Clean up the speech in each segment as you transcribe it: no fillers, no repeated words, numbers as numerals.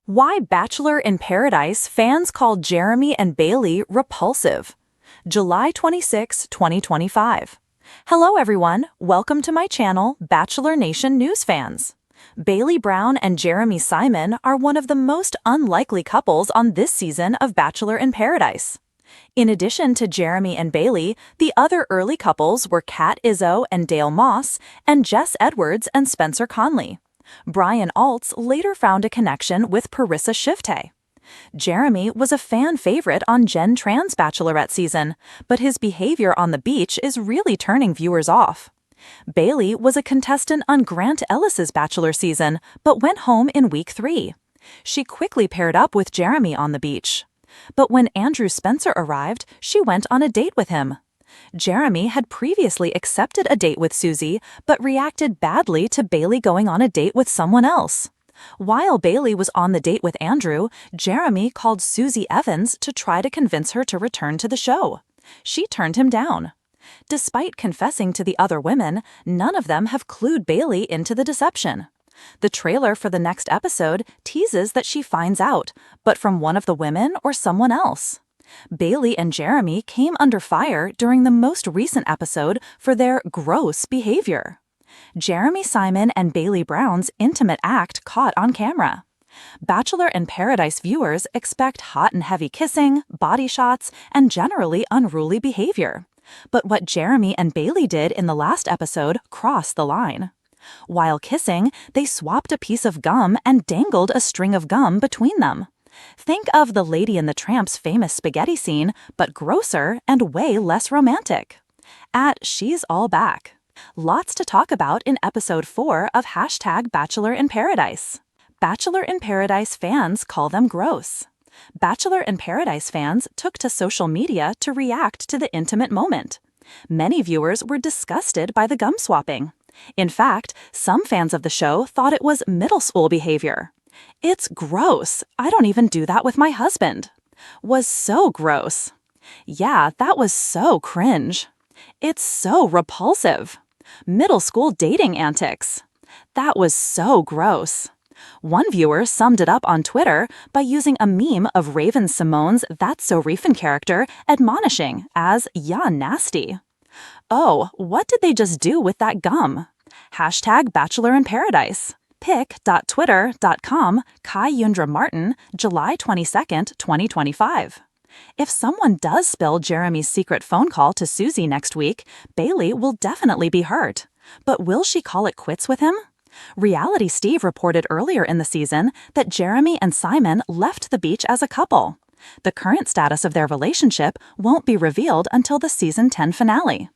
Why Bachelor in Paradise fans call Jeremy and Bailey repulsive. July 26, 2025. Hello everyone, welcome to my channel, Bachelor Nation News fans. Bailey Brown and Jeremy Simon are one of the most unlikely couples on this season of Bachelor in Paradise. In addition to Jeremy and Bailey, the other early couples were Kat Izzo and Dale Moss, and Jess Edwards and Spencer Conley. Brian Altz later found a connection with Parissa Shifte. Jeremy was a fan favorite on Jen Tran's Bachelorette season, but his behavior on the beach is really turning viewers off. Bailey was a contestant on Grant Ellis's Bachelor season, but went home in week 3. She quickly paired up with Jeremy on the beach. But when Andrew Spencer arrived, she went on a date with him. Jeremy had previously accepted a date with Susie, but reacted badly to Bailey going on a date with someone else. While Bailey was on the date with Andrew, Jeremy called Susie Evans to try to convince her to return to the show. She turned him down. Despite confessing to the other women, none of them have clued Bailey into the deception. The trailer for the next episode teases that she finds out, but from one of the women or someone else. Bailey and Jeremy came under fire during the most recent episode for their gross behavior. Jeremy Simon and Bailey Brown's intimate act caught on camera. Bachelor in Paradise viewers expect hot and heavy kissing, body shots, and generally unruly behavior. But what Jeremy and Bailey did in the last episode crossed the line. While kissing, they swapped a piece of gum and dangled a string of gum between them. Think of the Lady and the Tramp's famous spaghetti scene, but grosser and way less romantic. At She's All Back. Lots to talk about in episode 4 of #Bachelor in Paradise. Bachelor in Paradise fans call them gross. Bachelor in Paradise fans took to social media to react to the intimate moment. Many viewers were disgusted by the gum swapping. In fact, some fans of the show thought it was middle school behavior. "It's gross. I don't even do that with my husband." Was so gross. "Yeah, that was so cringe." "It's so repulsive." Middle school dating antics. "That was so gross." One viewer summed it up on Twitter by using a meme of Raven Simone's That's So Reefin character admonishing as "Yeah, nasty." Oh, what did they just do with that gum? #Bachelor in Paradise. pic.twitter.com Kai Yundra Martin, July 22, 2025. If someone does spill Jeremy's secret phone call to Susie next week, Bailey will definitely be hurt. But will she call it quits with him? Reality Steve reported earlier in the season that Jeremy and Simon left the beach as a couple. The current status of their relationship won't be revealed until the season 10 finale.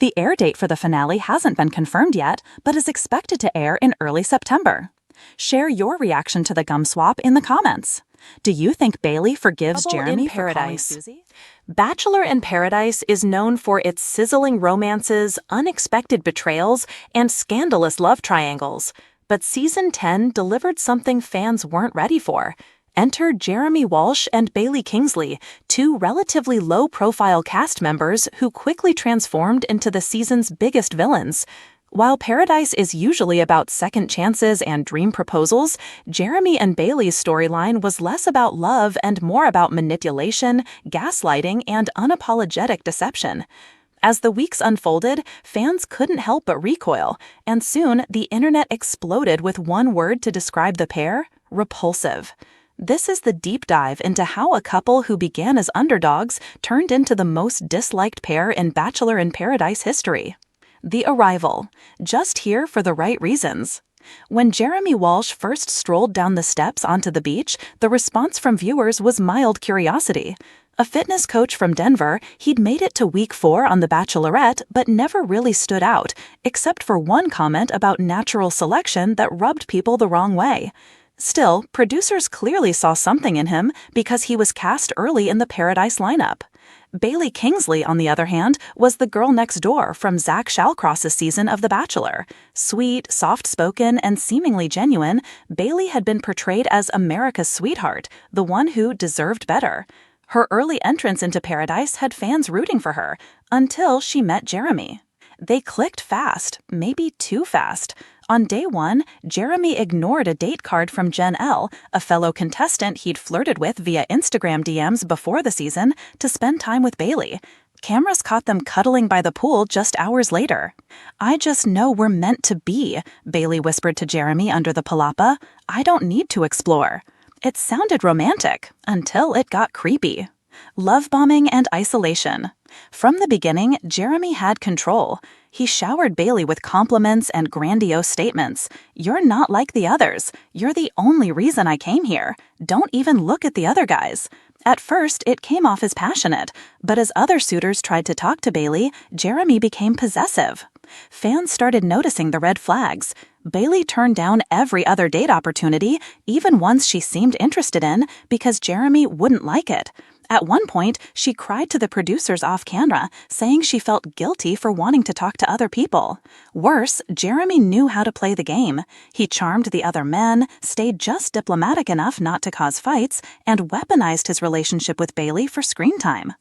The air date for the finale hasn't been confirmed yet, but is expected to air in early September. Share your reaction to the gum swap in the comments. Do you think Bailey forgives Jeremy for calling Susie? Bachelor in Paradise is known for its sizzling romances, unexpected betrayals, and scandalous love triangles. But Season 10 delivered something fans weren't ready for. Enter Jeremy Walsh and Bailey Kingsley, two relatively low-profile cast members who quickly transformed into the season's biggest villains. While Paradise is usually about second chances and dream proposals, Jeremy and Bailey's storyline was less about love and more about manipulation, gaslighting, and unapologetic deception. As the weeks unfolded, fans couldn't help but recoil, and soon the internet exploded with one word to describe the pair: repulsive. This is the deep dive into how a couple who began as underdogs turned into the most disliked pair in Bachelor in Paradise history. The arrival, just here for the right reasons. When Jeremy Walsh first strolled down the steps onto the beach, the response from viewers was mild curiosity. A fitness coach from Denver, he'd made it to week 4 on The Bachelorette but never really stood out, except for one comment about natural selection that rubbed people the wrong way. Still, producers clearly saw something in him because he was cast early in the Paradise lineup. Bailey Kingsley, on the other hand, was the girl next door from Zach Shallcross's season of The Bachelor. Sweet, soft-spoken, and seemingly genuine, Bailey had been portrayed as America's sweetheart, the one who deserved better. Her early entrance into Paradise had fans rooting for her, until she met Jeremy. They clicked fast, maybe too fast. On day 1, Jeremy ignored a date card from Jen L., a fellow contestant he'd flirted with via Instagram DMs before the season, to spend time with Bailey. Cameras caught them cuddling by the pool just hours later. "I just know we're meant to be," Bailey whispered to Jeremy under the palapa. "I don't need to explore." It sounded romantic until it got creepy. Love bombing and isolation. From the beginning, Jeremy had control. He showered Bailey with compliments and grandiose statements. "You're not like the others. You're the only reason I came here. Don't even look at the other guys." At first, it came off as passionate, but as other suitors tried to talk to Bailey, Jeremy became possessive. Fans started noticing the red flags. Bailey turned down every other date opportunity, even ones she seemed interested in, because Jeremy wouldn't like it. At one point, she cried to the producers off camera, saying she felt guilty for wanting to talk to other people. Worse, Jeremy knew how to play the game. He charmed the other men, stayed just diplomatic enough not to cause fights, and weaponized his relationship with Bailey for screen time.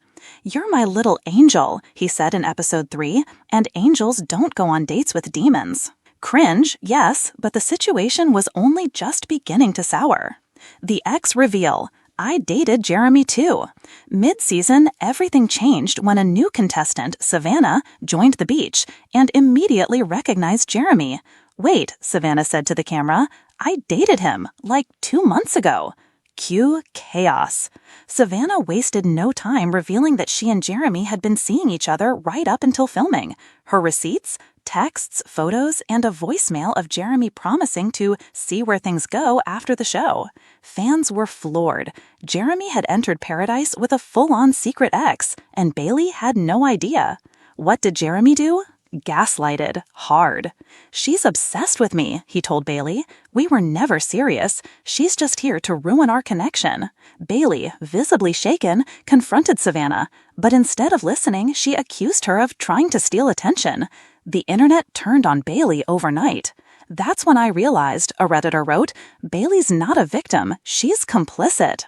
"You're my little angel," he said in episode 3, and angels don't go on dates with demons. Cringe, yes, but the situation was only just beginning to sour. The X reveal. I dated Jeremy too. Mid-season, everything changed when a new contestant, Savannah, joined the beach and immediately recognized Jeremy. "Wait," Savannah said to the camera, "I dated him, like 2 months ago." Cue chaos. Savannah wasted no time revealing that she and Jeremy had been seeing each other right up until filming. Her receipts, texts, photos, and a voicemail of Jeremy promising to see where things go after the show. Fans were floored. Jeremy had entered paradise with a full-on secret ex, and Bailey had no idea. What did Jeremy do? Gaslighted hard. "She's obsessed with me," he told Bailey. "We were never serious. She's just here to ruin our connection." Bailey, visibly shaken, confronted Savannah, but instead of listening, she accused her of trying to steal attention. The internet turned on Bailey overnight. "That's when I realized," a Redditor wrote, "Bailey's not a victim, she's complicit."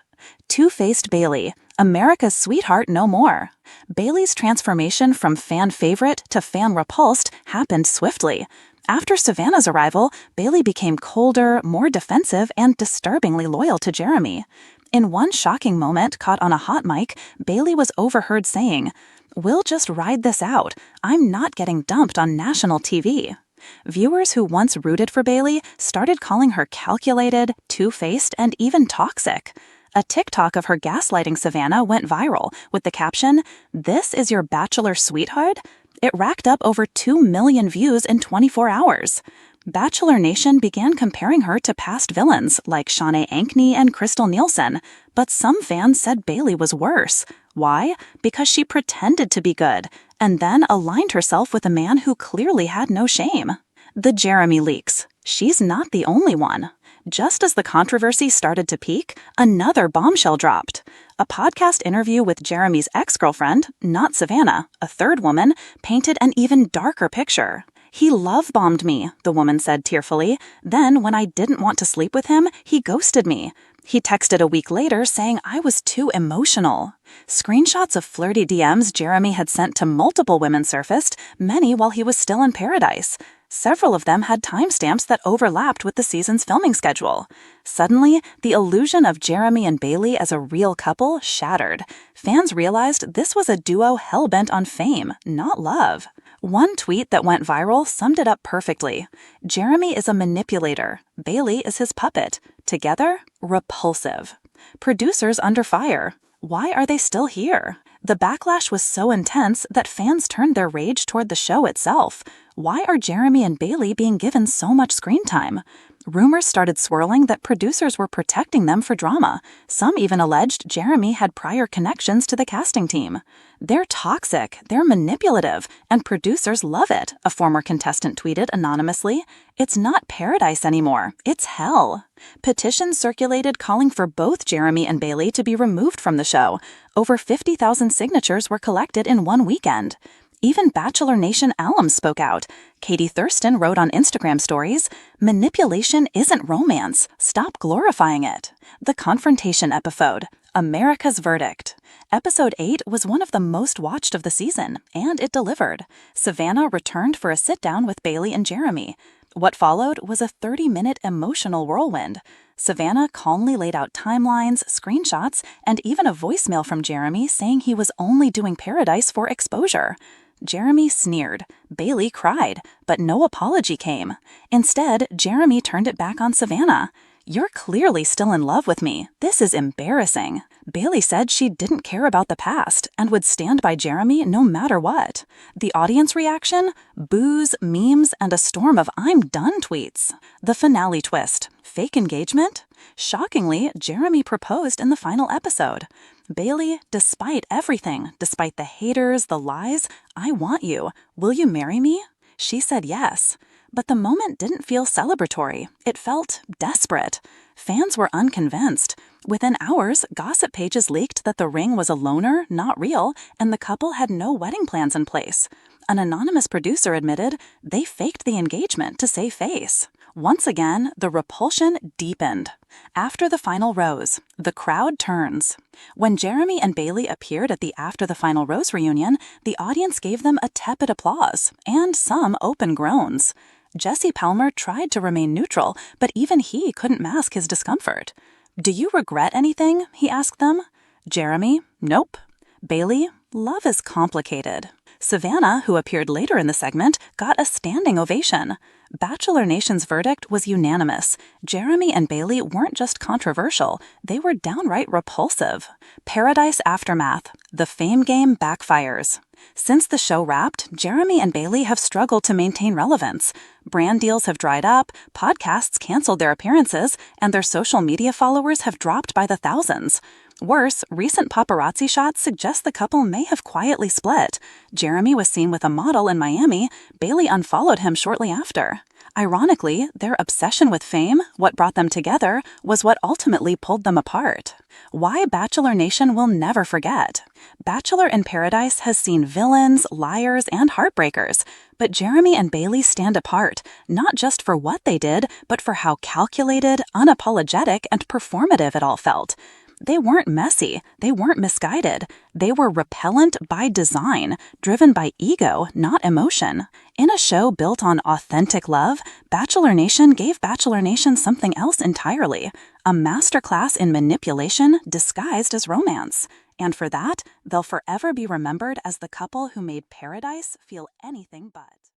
Two-faced Bailey, America's sweetheart no more. Bailey's transformation from fan favorite to fan repulsed happened swiftly. After Savannah's arrival, Bailey became colder, more defensive, and disturbingly loyal to Jeremy. In one shocking moment caught on a hot mic, Bailey was overheard saying, "We'll just ride this out. I'm not getting dumped on national TV." Viewers who once rooted for Bailey started calling her calculated, two-faced, and even toxic. A TikTok of her gaslighting Savannah went viral with the caption, "This is your Bachelor sweetheart?" It racked up over 2 million views in 24 hours. Bachelor Nation began comparing her to past villains like Shawnee Ankney and Crystal Nielsen, but some fans said Bailey was worse. Why? Because she pretended to be good, and then aligned herself with a man who clearly had no shame. The Jeremy leaks. She's not the only one. Just as the controversy started to peak, another bombshell dropped. A podcast interview with Jeremy's ex-girlfriend, not Savannah, a third woman, painted an even darker picture. "He love-bombed me," the woman said tearfully. "Then, when I didn't want to sleep with him, he ghosted me. He texted a week later saying I was too emotional." Screenshots of flirty DMs Jeremy had sent to multiple women surfaced, many while he was still in paradise. Several of them had timestamps that overlapped with the season's filming schedule. Suddenly, the illusion of Jeremy and Bailey as a real couple shattered. Fans realized this was a duo hell-bent on fame, not love. One tweet that went viral summed it up perfectly. "Jeremy is a manipulator. Bailey is his puppet. Together, repulsive. Producers under fire. Why are they still here?" The backlash was so intense that fans turned their rage toward the show itself. Why are Jeremy and Bailey being given so much screen time? Rumors started swirling that producers were protecting them for drama. Some even alleged Jeremy had prior connections to the casting team. "They're toxic, they're manipulative, and producers love it," a former contestant tweeted anonymously. "It's not paradise anymore, it's hell." Petitions circulated calling for both Jeremy and Bailey to be removed from the show. Over 50,000 signatures were collected in one weekend. Even Bachelor Nation alums spoke out. Katie Thurston wrote on Instagram stories, "Manipulation isn't romance. Stop glorifying it." The Confrontation episode, America's Verdict. Episode 8 was one of the most watched of the season, and it delivered. Savannah returned for a sit-down with Bailey and Jeremy. What followed was a 30-minute emotional whirlwind. Savannah calmly laid out timelines, screenshots, and even a voicemail from Jeremy saying he was only doing Paradise for exposure. Jeremy sneered. Bailey cried, but no apology came. Instead, Jeremy turned it back on Savannah. "You're clearly still in love with me. This is embarrassing." Bailey said she didn't care about the past and would stand by Jeremy no matter what. The audience reaction? Boos, memes, and a storm of "I'm done" tweets. The finale twist. Fake engagement? Shockingly, Jeremy proposed in the final episode. Bailey, despite everything, despite the haters, the lies, "I want you. Will you marry me?" She said yes. But the moment didn't feel celebratory. It felt desperate. Fans were unconvinced. Within hours, gossip pages leaked that the ring was a loner, not real, and the couple had no wedding plans in place. An anonymous producer admitted they faked the engagement to save face. Once again, the repulsion deepened. After the final rose, the crowd turns. When Jeremy and Bailey appeared at the After the Final Rose reunion, the audience gave them a tepid applause, and some open groans. Jesse Palmer tried to remain neutral, but even he couldn't mask his discomfort. "Do you regret anything?" he asked them. Jeremy, "Nope." Bailey, "Love is complicated." Savannah, who appeared later in the segment, got a standing ovation. Bachelor Nation's verdict was unanimous. Jeremy and Bailey weren't just controversial, they were downright repulsive. Paradise aftermath. The fame game backfires. Since the show wrapped, Jeremy and Bailey have struggled to maintain relevance. Brand deals have dried up, podcasts canceled their appearances, and their social media followers have dropped by the thousands. Worse, recent paparazzi shots suggest the couple may have quietly split. Jeremy was seen with a model in Miami. Bailey unfollowed him shortly after. Ironically, their obsession with fame, what brought them together, was what ultimately pulled them apart. Why Bachelor Nation will never forget. Bachelor in Paradise has seen villains, liars, and heartbreakers, but Jeremy and Bailey stand apart, not just for what they did, but for how calculated, unapologetic, and performative it all felt. They weren't messy, they weren't misguided, they were repellent by design, driven by ego, not emotion. In a show built on authentic love, Bachelor Nation gave Bachelor Nation something else entirely, a masterclass in manipulation disguised as romance. And for that, they'll forever be remembered as the couple who made Paradise feel anything but.